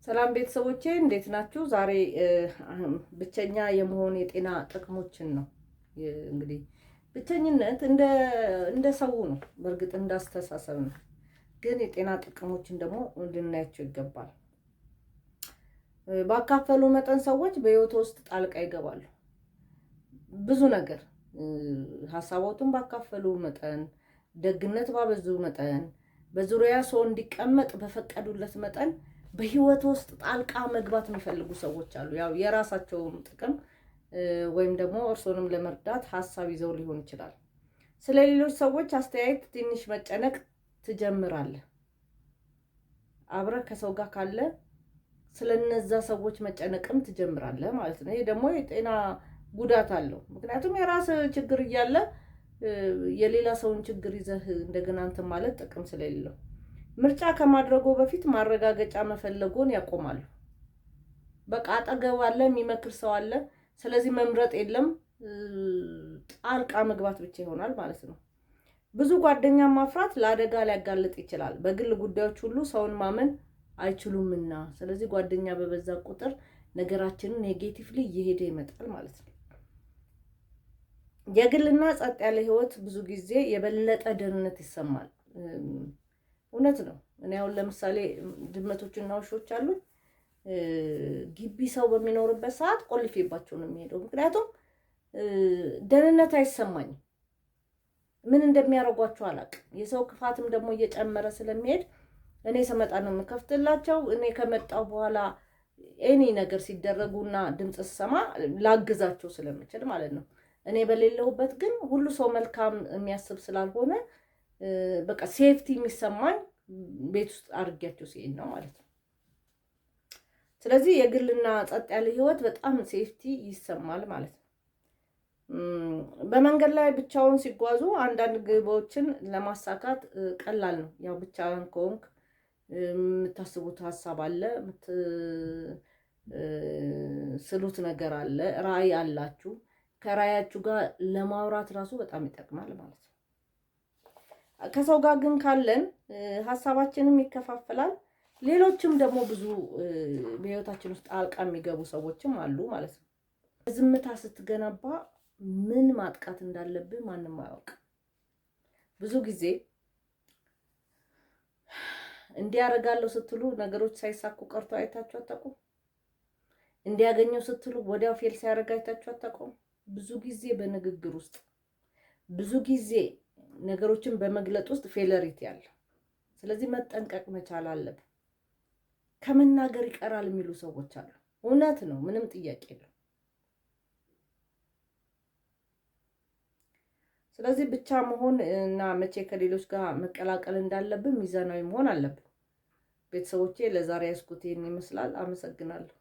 ሰላም ቤተሰቦቼ እንዴት ናችሁ? ዛሬ ብቸኛ የመሆን የጤና ጥቅሞችን ነው። እንግዲህ ብቸኝነት እንደ ሰው ነው፣ በእርግጥ እንዳስተሳሰብ ነው። ግን የጤና ጥቅሞችን ደግሞ ልናያቸው ይገባል። ባካፈሉ መጠን ሰዎች በህይወት ውስጥ ጣልቃ ይገባሉ። ብዙ ነገር ሀሳቦቱን ባካፈሉ መጠን፣ ደግነት ባበዙ መጠን፣ በዙሪያ ሰው እንዲቀመጥ በፈቀዱለት መጠን በህይወት ውስጥ ጣልቃ መግባት የሚፈልጉ ሰዎች አሉ። ያው የራሳቸውን ጥቅም ወይም ደግሞ እርሶንም ለመርዳት ሐሳብ ይዘው ሊሆን ይችላል። ስለ ሌሎች ሰዎች አስተያየት ትንሽ መጨነቅ ትጀምራለህ። አብረህ ከሰው ጋር ካለ ስለነዛ ሰዎች መጨነቅም ትጀምራለህ ማለት ነው። ይሄ ደግሞ የጤና ጉዳት አለው። ምክንያቱም የራስ ችግር እያለ የሌላ ሰውን ችግር ይዘህ እንደገና እንትን ማለት ጥቅም ስለሌለው ምርጫ ከማድረጉ በፊት ማረጋገጫ መፈለጉን ያቆማሉ። በቃ አጠገብ አለ፣ የሚመክር ሰው አለ። ስለዚህ መምረጥ የለም፣ ጣልቃ መግባት ብቻ ይሆናል ማለት ነው። ብዙ ጓደኛ ማፍራት ለአደጋ ሊያጋልጥ ይችላል። በግል ጉዳዮች ሁሉ ሰውን ማመን አይችሉምና፣ ስለዚህ ጓደኛ በበዛ ቁጥር ነገራችንን ኔጌቲቭሊ እየሄደ ይመጣል ማለት ነው። የግልና ጸጥ ያለ ህይወት ብዙ ጊዜ የበለጠ ደህንነት ይሰማል። እውነት ነው። እኔ አሁን ለምሳሌ ድመቶችና ውሾች አሉ። ግቢ ሰው በሚኖርበት ሰዓት ቆልፌባቸው ነው የሚሄደው። ምክንያቱም ደህንነት አይሰማኝም። ምን እንደሚያደርጓቸው አላውቅም። የሰው ክፋትም ደግሞ እየጨመረ ስለሚሄድ እኔ ስመጣ ነው የምከፍትላቸው። እኔ ከመጣሁ በኋላ ኤኒ ነገር ሲደረጉና ድምፅ ስሰማ ላግዛቸው ስለምችል ማለት ነው። እኔ በሌለሁበት ግን ሁሉ ሰው መልካም የሚያስብ ስላልሆነ በቃ ሴፍቲ የሚሰማኝ ቤት ውስጥ አድርጌያቸው ሲሄድ ነው ማለት ነው። ስለዚህ የግልና ጸጥ ያለ ህይወት በጣም ሴፍቲ ይሰማል ማለት ነው። በመንገድ ላይ ብቻውን ሲጓዙ አንዳንድ ግቦችን ለማሳካት ቀላል ነው። ያው ብቻውን ከሆንክ የምታስቡት ሀሳብ አለ፣ የምትስሉት ነገር አለ፣ ራዕይ አላችሁ። ከራዕያችሁ ጋር ለማውራት ራሱ በጣም ይጠቅማል ማለት ነው። ከሰው ጋር ግን ካለን ሀሳባችንም ይከፋፈላል። ሌሎችም ደግሞ ብዙ በህይወታችን ውስጥ ጣልቃ የሚገቡ ሰዎችም አሉ ማለት ነው። ዝምታ ስትገነባ ምን ማጥቃት እንዳለብህ ማንም አያውቅም። ብዙ ጊዜ እንዲያረጋለው ስትሉ ነገሮች ሳይሳኩ ቀርቶ አይታችሁ አታውቁም? እንዲያገኘው ስትሉ ወዲያው ፌል ሲያደርግ አይታችሁ አታውቁም? ብዙ ጊዜ በንግግር ውስጥ ብዙ ጊዜ ነገሮችን በመግለጥ ውስጥ ፌለሪቲ አለ። ስለዚህ መጠንቀቅ መቻል አለብን። ከመናገር ይቀራል የሚሉ ሰዎች አሉ። እውነት ነው፣ ምንም ጥያቄ የለም። ስለዚህ ብቻ መሆን እና መቼ ከሌሎች ጋር መቀላቀል እንዳለብን ሚዛናዊ መሆን አለብን። ቤተሰቦቼ ለዛሬ ያስኩት ይህን ይመስላል። አመሰግናለሁ።